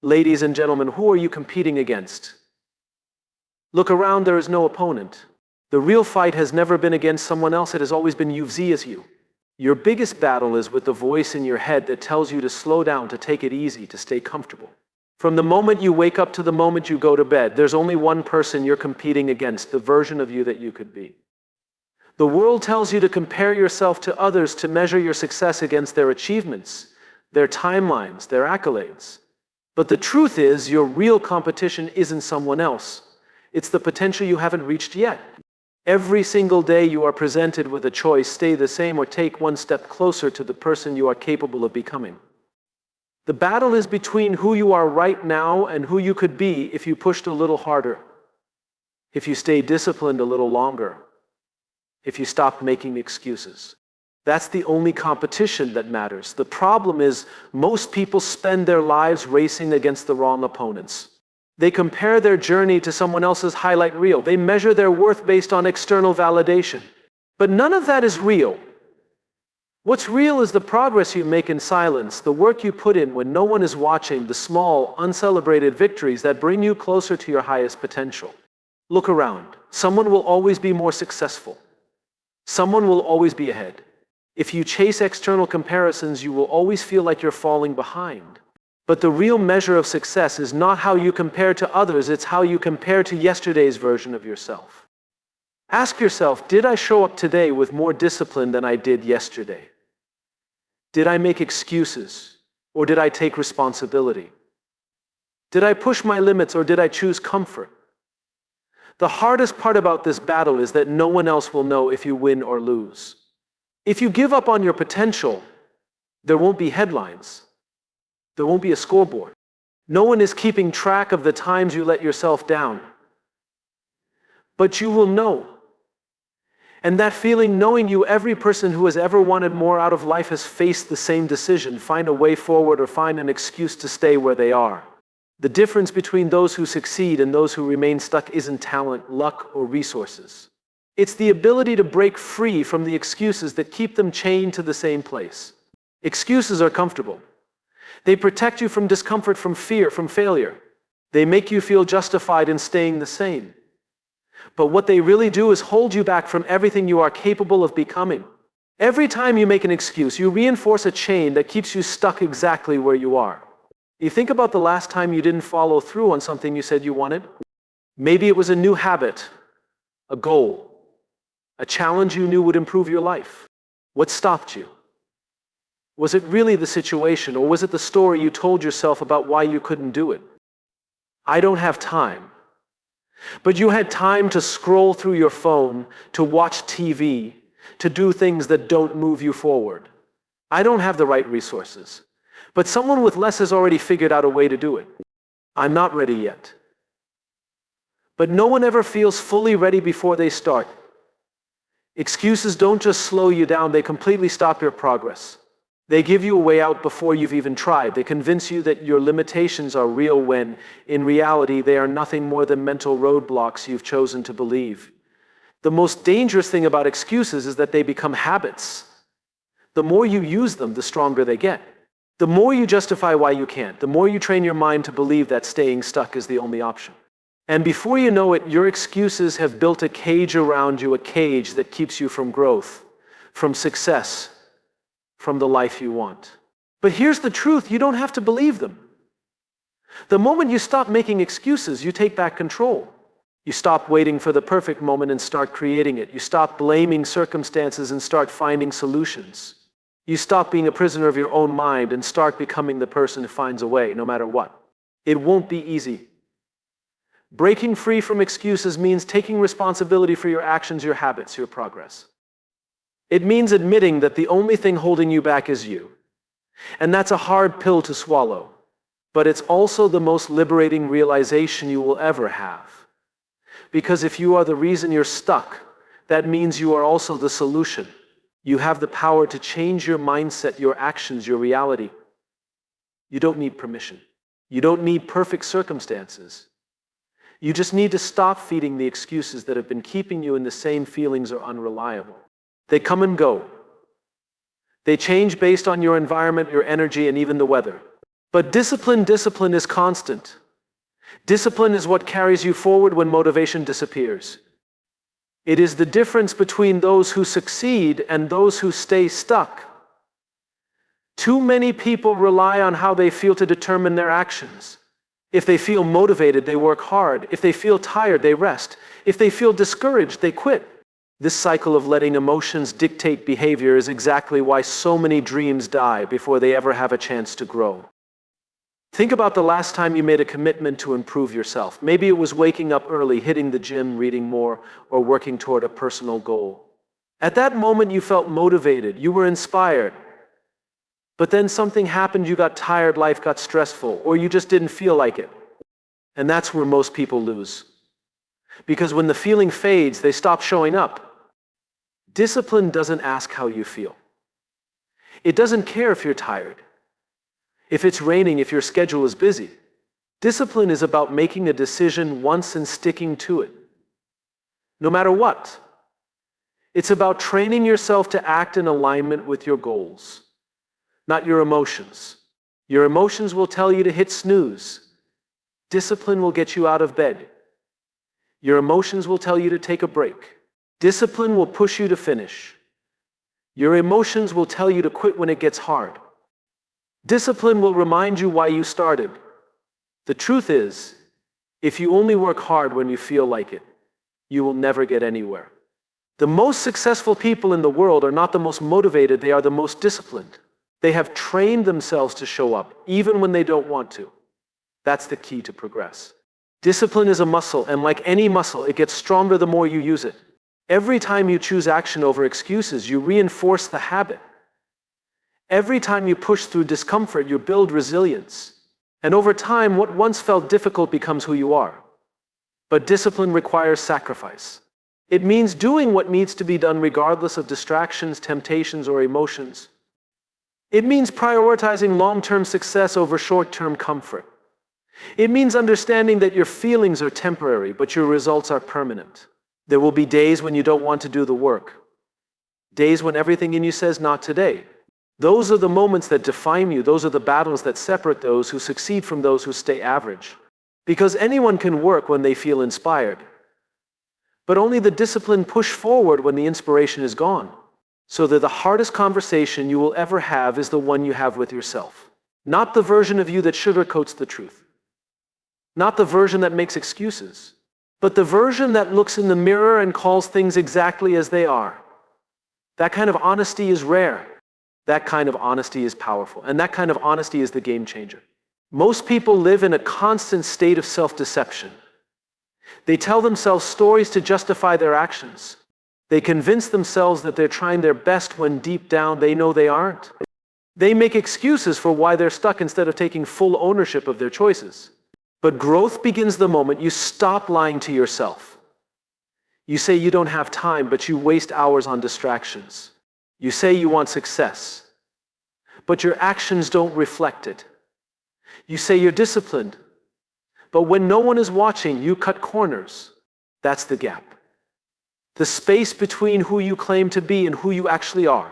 Ladies and gentlemen, who are you competing against? Look around, there is no opponent. The real fight has never been against someone else, it has always been you as you. Your biggest battle is with the voice in your head that tells you to slow down, to take it easy, to stay comfortable. From the moment you wake up to the moment you go to bed, there's only one person you're competing against, the version of you that you could be. The world tells you to compare yourself to others, to measure your success against their achievements, their timelines, their accolades. But the truth is, your real competition isn't someone else. It's the potential you haven't reached yet. Every single day you are presented with a choice: stay the same or take one step closer to the person you are capable of becoming. The battle is between who you are right now and who you could be if you pushed a little harder, if you stayed disciplined a little longer, if you stopped making excuses. That's the only competition that matters. The problem is, most people spend their lives racing against the wrong opponents. They compare their journey to someone else's highlight reel. They measure their worth based on external validation. But none of that is real. What's real is the progress you make in silence, the work you put in when no one is watching, the small, uncelebrated victories that bring you closer to your highest potential. Look around. Someone will always be more successful. Someone will always be ahead. If you chase external comparisons, you will always feel like you're falling behind. But the real measure of success is not how you compare to others, it's how you compare to yesterday's version of yourself. Ask yourself, did I show up today with more discipline than I did yesterday? Did I make excuses, or did I take responsibility? Did I push my limits, or did I choose comfort? The hardest part about this battle is that no one else will know if you win or lose. If you give up on your potential, there won't be headlines. There won't be a scoreboard. No one is keeping track of the times you let yourself down. But you will know. And that feeling, knowing you, every person who has ever wanted more out of life has faced the same decision: find a way forward or find an excuse to stay where they are. The difference between those who succeed and those who remain stuck isn't talent, luck, or resources. It's the ability to break free from the excuses that keep them chained to the same place. Excuses are comfortable. They protect you from discomfort, from fear, from failure. They make you feel justified in staying the same. But what they really do is hold you back from everything you are capable of becoming. Every time you make an excuse, you reinforce a chain that keeps you stuck exactly where you are. You think about the last time you didn't follow through on something you said you wanted. Maybe it was a new habit, a goal, a challenge you knew would improve your life. What stopped you? Was it really the situation, or was it the story you told yourself about why you couldn't do it? I don't have time. But you had time to scroll through your phone, to watch TV, to do things that don't move you forward. I don't have the right resources. But someone with less has already figured out a way to do it. I'm not ready yet. But no one ever feels fully ready before they start. Excuses don't just slow you down, they completely stop your progress. They give you a way out before you've even tried. They convince you that your limitations are real when, in reality, they are nothing more than mental roadblocks you've chosen to believe. The most dangerous thing about excuses is that they become habits. The more you use them, the stronger they get. The more you justify why you can't, the more you train your mind to believe that staying stuck is the only option. And before you know it, your excuses have built a cage around you, a cage that keeps you from growth, from success, from the life you want. But here's the truth, you don't have to believe them. The moment you stop making excuses, you take back control. You stop waiting for the perfect moment and start creating it. You stop blaming circumstances and start finding solutions. You stop being a prisoner of your own mind and start becoming the person who finds a way, no matter what. It won't be easy. Breaking free from excuses means taking responsibility for your actions, your habits, your progress. It means admitting that the only thing holding you back is you. And that's a hard pill to swallow. But it's also the most liberating realization you will ever have. Because if you are the reason you're stuck, that means you are also the solution. You have the power to change your mindset, your actions, your reality. You don't need permission. You don't need perfect circumstances. You just need to stop feeding the excuses that have been keeping you in the same feelings or unreliable. They come and go. They change based on your environment, your energy, and even the weather. But discipline is constant. Discipline is what carries you forward when motivation disappears. It is the difference between those who succeed and those who stay stuck. Too many people rely on how they feel to determine their actions. If they feel motivated, they work hard. If they feel tired, they rest. If they feel discouraged, they quit. This cycle of letting emotions dictate behavior is exactly why so many dreams die before they ever have a chance to grow. Think about the last time you made a commitment to improve yourself. Maybe it was waking up early, hitting the gym, reading more, or working toward a personal goal. At that moment, you felt motivated, you were inspired. But then something happened, you got tired, life got stressful, or you just didn't feel like it. And that's where most people lose. Because when the feeling fades, they stop showing up. Discipline doesn't ask how you feel. It doesn't care if you're tired, if it's raining, if your schedule is busy. Discipline is about making a decision once and sticking to it, no matter what. It's about training yourself to act in alignment with your goals, not your emotions. Your emotions will tell you to hit snooze. Discipline will get you out of bed. Your emotions will tell you to take a break. Discipline will push you to finish. Your emotions will tell you to quit when it gets hard. Discipline will remind you why you started. The truth is, if you only work hard when you feel like it, you will never get anywhere. The most successful people in the world are not the most motivated, they are the most disciplined. They have trained themselves to show up, even when they don't want to. That's the key to progress. Discipline is a muscle, and like any muscle, it gets stronger the more you use it. Every time you choose action over excuses, you reinforce the habit. Every time you push through discomfort, you build resilience. And over time, what once felt difficult becomes who you are. But discipline requires sacrifice. It means doing what needs to be done regardless of distractions, temptations, or emotions. It means prioritizing long-term success over short-term comfort. It means understanding that your feelings are temporary, but your results are permanent. There will be days when you don't want to do the work. Days when everything in you says, not today. Those are the moments that define you. Those are the battles that separate those who succeed from those who stay average. Because anyone can work when they feel inspired. But only the disciplined push forward when the inspiration is gone. So that the hardest conversation you will ever have is the one you have with yourself. Not the version of you that sugarcoats the truth. Not the version that makes excuses. But the version that looks in the mirror and calls things exactly as they are. That kind of honesty is rare. That kind of honesty is powerful. And that kind of honesty is the game changer. Most people live in a constant state of self-deception. They tell themselves stories to justify their actions. They convince themselves that they're trying their best when deep down they know they aren't. They make excuses for why they're stuck instead of taking full ownership of their choices. But growth begins the moment you stop lying to yourself. You say you don't have time, but you waste hours on distractions. You say you want success, but your actions don't reflect it. You say you're disciplined, but when no one is watching, you cut corners. That's the gap. The space between who you claim to be and who you actually are.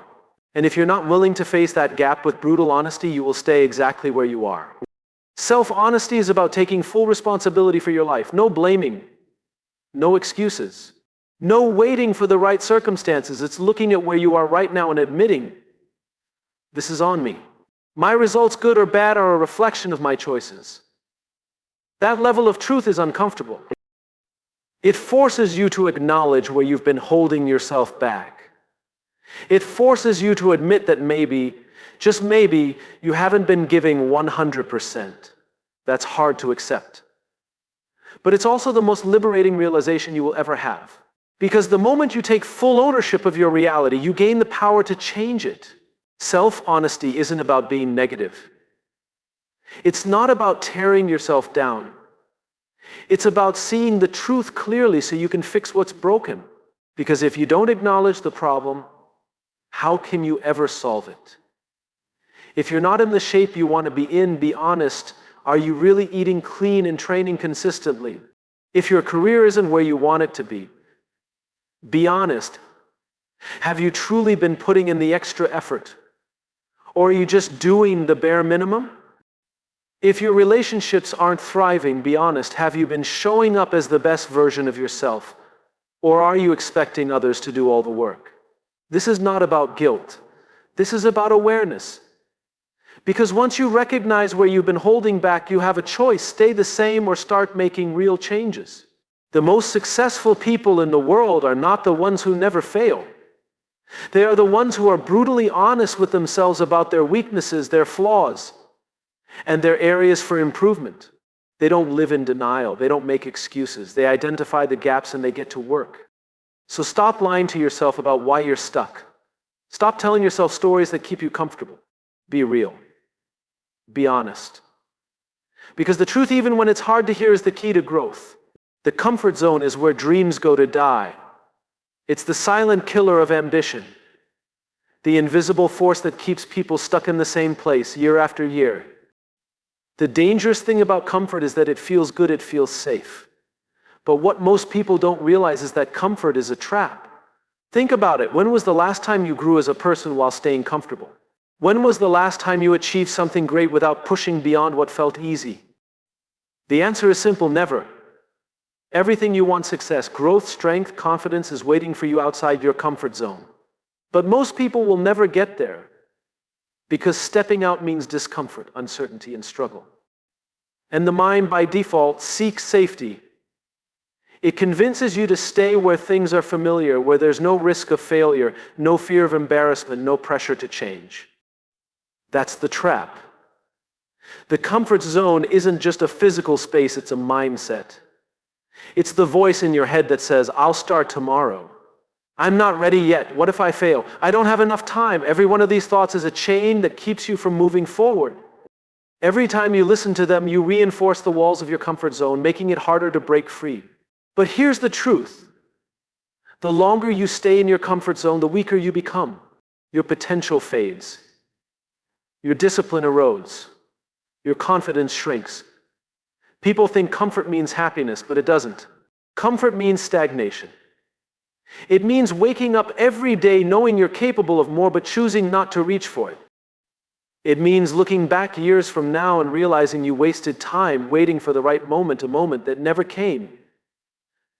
And if you're not willing to face that gap with brutal honesty, you will stay exactly where you are. Self-honesty is about taking full responsibility for your life. No blaming, no excuses, no waiting for the right circumstances. It's looking at where you are right now and admitting, this is on me. My results, good or bad, are a reflection of my choices. That level of truth is uncomfortable. It forces you to acknowledge where you've been holding yourself back. It forces you to admit that maybe, just maybe, you haven't been giving 100%. That's hard to accept. But it's also the most liberating realization you will ever have. Because the moment you take full ownership of your reality, you gain the power to change it. Self-honesty isn't about being negative. It's not about tearing yourself down. It's about seeing the truth clearly so you can fix what's broken. Because if you don't acknowledge the problem, how can you ever solve it? If you're not in the shape you want to be in, be honest. Are you really eating clean and training consistently? If your career isn't where you want it to be honest. Have you truly been putting in the extra effort? Or are you just doing the bare minimum? If your relationships aren't thriving, be honest, have you been showing up as the best version of yourself? Or are you expecting others to do all the work? This is not about guilt. This is about awareness. Because once you recognize where you've been holding back, you have a choice: stay the same or start making real changes. The most successful people in the world are not the ones who never fail. They are the ones who are brutally honest with themselves about their weaknesses, their flaws, and their areas for improvement. They don't live in denial. They don't make excuses. They identify the gaps and they get to work. So stop lying to yourself about why you're stuck. Stop telling yourself stories that keep you comfortable. Be real. Be honest. Because the truth, even when it's hard to hear, is the key to growth. The comfort zone is where dreams go to die. It's the silent killer of ambition. The invisible force that keeps people stuck in the same place year after year. The dangerous thing about comfort is that it feels good, it feels safe. But what most people don't realize is that comfort is a trap. Think about it. When was the last time you grew as a person while staying comfortable? When was the last time you achieved something great without pushing beyond what felt easy? The answer is simple: never. Everything you want, success, growth, strength, confidence, is waiting for you outside your comfort zone. But most people will never get there because stepping out means discomfort, uncertainty, and struggle. And the mind, by default, seeks safety. It convinces you to stay where things are familiar, where there's no risk of failure, no fear of embarrassment, no pressure to change. That's the trap. The comfort zone isn't just a physical space, it's a mindset. It's the voice in your head that says, "I'll start tomorrow. I'm not ready yet. What if I fail? I don't have enough time." Every one of these thoughts is a chain that keeps you from moving forward. Every time you listen to them, you reinforce the walls of your comfort zone, making it harder to break free. But here's the truth. The longer you stay in your comfort zone, the weaker you become. Your potential fades. Your discipline erodes. Your confidence shrinks. People think comfort means happiness, but it doesn't. Comfort means stagnation. It means waking up every day knowing you're capable of more, but choosing not to reach for it. It means looking back years from now and realizing you wasted time waiting for the right moment, a moment that never came.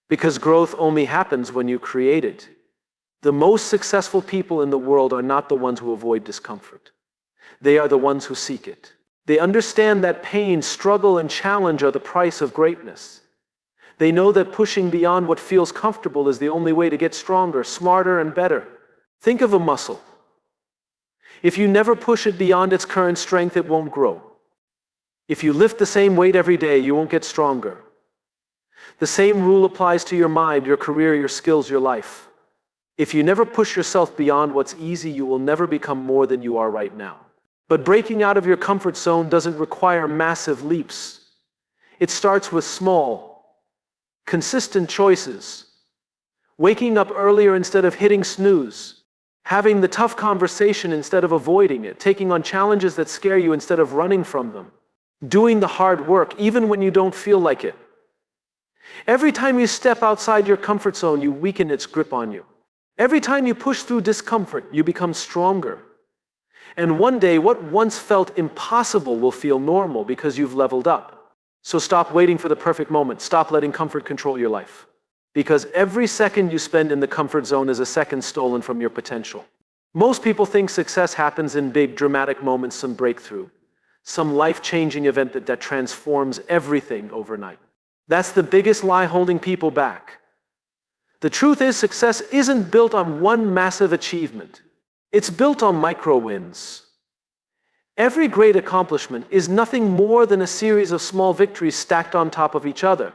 Because growth only happens when you create it. The most successful people in the world are not the ones who avoid discomfort. They are the ones who seek it. They understand that pain, struggle, and challenge are the price of greatness. They know that pushing beyond what feels comfortable is the only way to get stronger, smarter, and better. Think of a muscle. If you never push it beyond its current strength, it won't grow. If you lift the same weight every day, you won't get stronger. The same rule applies to your mind, your career, your skills, your life. If you never push yourself beyond what's easy, you will never become more than you are right now. But breaking out of your comfort zone doesn't require massive leaps. It starts with small, consistent choices. Waking up earlier instead of hitting snooze. Having the tough conversation instead of avoiding it. Taking on challenges that scare you instead of running from them. Doing the hard work even when you don't feel like it. Every time you step outside your comfort zone, you weaken its grip on you. Every time you push through discomfort, you become stronger. And one day, what once felt impossible will feel normal because you've leveled up. So stop waiting for the perfect moment. Stop letting comfort control your life. Because every second you spend in the comfort zone is a second stolen from your potential. Most people think success happens in big, dramatic moments, some breakthrough, some life-changing event that transforms everything overnight. That's the biggest lie holding people back. The truth is, success isn't built on one massive achievement. It's built on micro wins. Every great accomplishment is nothing more than a series of small victories stacked on top of each other.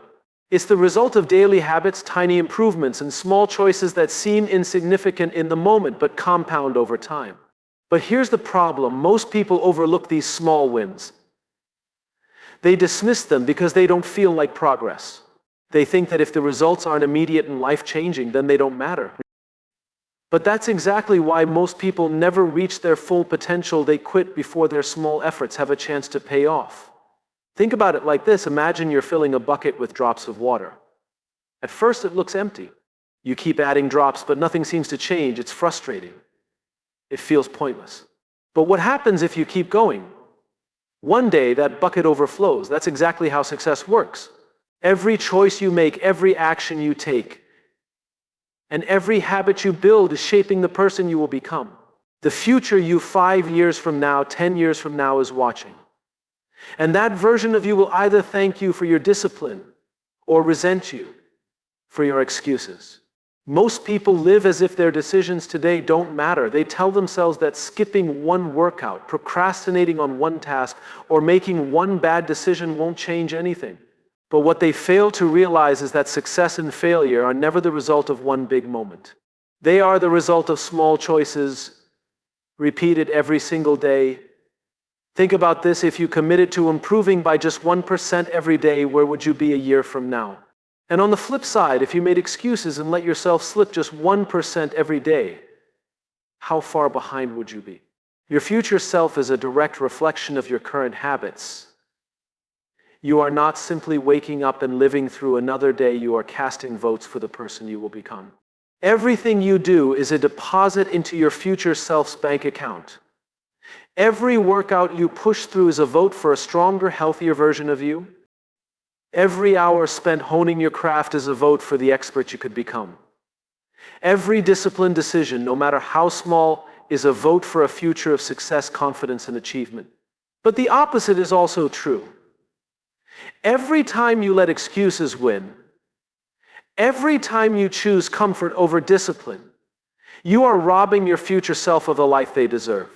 It's the result of daily habits, tiny improvements, and small choices that seem insignificant in the moment but compound over time. But here's the problem: most people overlook these small wins. They dismiss them because they don't feel like progress. They think that if the results aren't immediate and life-changing, then they don't matter. But that's exactly why most people never reach their full potential. They quit before their small efforts have a chance to pay off. Think about it like this. Imagine you're filling a bucket with drops of water. At first it looks empty. You keep adding drops, but nothing seems to change. It's frustrating. It feels pointless. But what happens if you keep going? One day, that bucket overflows. That's exactly how success works. Every choice you make, every action you take, and every habit you build is shaping the person you will become. The future you 5 years from now, 10 years from now is watching. And that version of you will either thank you for your discipline or resent you for your excuses. Most people live as if their decisions today don't matter. They tell themselves that skipping one workout, procrastinating on one task, or making one bad decision won't change anything. But what they fail to realize is that success and failure are never the result of one big moment. They are the result of small choices repeated every single day. Think about this: if you committed to improving by just 1% every day, where would you be a year from now? And on the flip side, if you made excuses and let yourself slip just 1% every day, how far behind would you be? Your future self is a direct reflection of your current habits. You are not simply waking up and living through another day, you are casting votes for the person you will become. Everything you do is a deposit into your future self's bank account. Every workout you push through is a vote for a stronger, healthier version of you. Every hour spent honing your craft is a vote for the expert you could become. Every disciplined decision, no matter how small, is a vote for a future of success, confidence, and achievement. But the opposite is also true. Every time you let excuses win, every time you choose comfort over discipline, you are robbing your future self of the life they deserve.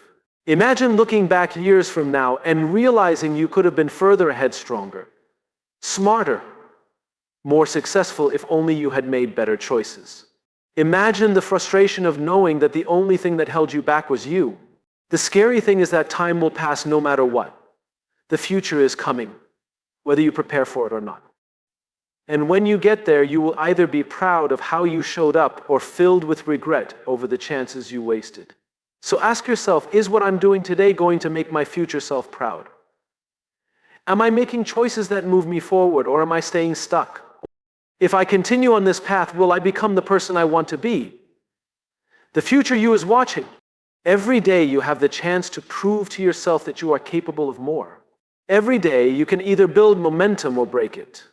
Imagine looking back years from now and realizing you could have been further ahead, stronger, smarter, more successful if only you had made better choices. Imagine the frustration of knowing that the only thing that held you back was you. The scary thing is that time will pass no matter what. The future is coming, whether you prepare for it or not. And when you get there, you will either be proud of how you showed up or filled with regret over the chances you wasted. So ask yourself, is what I'm doing today going to make my future self proud? Am I making choices that move me forward, or am I staying stuck? If I continue on this path, will I become the person I want to be? The future you is watching. Every day you have the chance to prove to yourself that you are capable of more. Every day you can either build momentum or break it.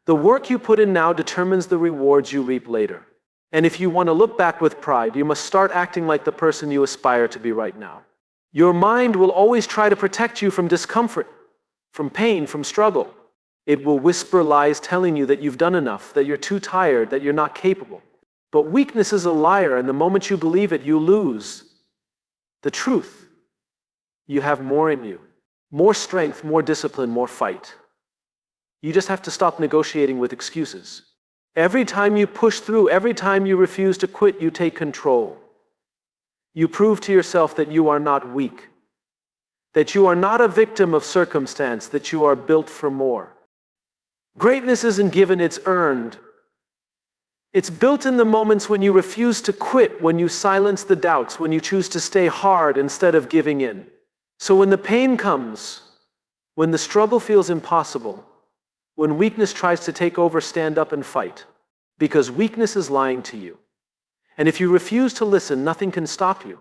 The work you put in now determines the rewards you reap later. And if you want to look back with pride, you must start acting like the person you aspire to be right now. Your mind will always try to protect you from discomfort, from pain, from struggle. It will whisper lies telling you that you've done enough, that you're too tired, that you're not capable. But weakness is a liar, and the moment you believe it, you lose the truth. You have more in you. More strength, more discipline, more fight. You just have to stop negotiating with excuses. Every time you push through, every time you refuse to quit, you take control. You prove to yourself that you are not weak, that you are not a victim of circumstance, that you are built for more. Greatness isn't given, it's earned. It's built in the moments when you refuse to quit, when you silence the doubts, when you choose to stay hard instead of giving in. So when the pain comes, when the struggle feels impossible, when weakness tries to take over, stand up and fight. Because weakness is lying to you. And if you refuse to listen, nothing can stop you.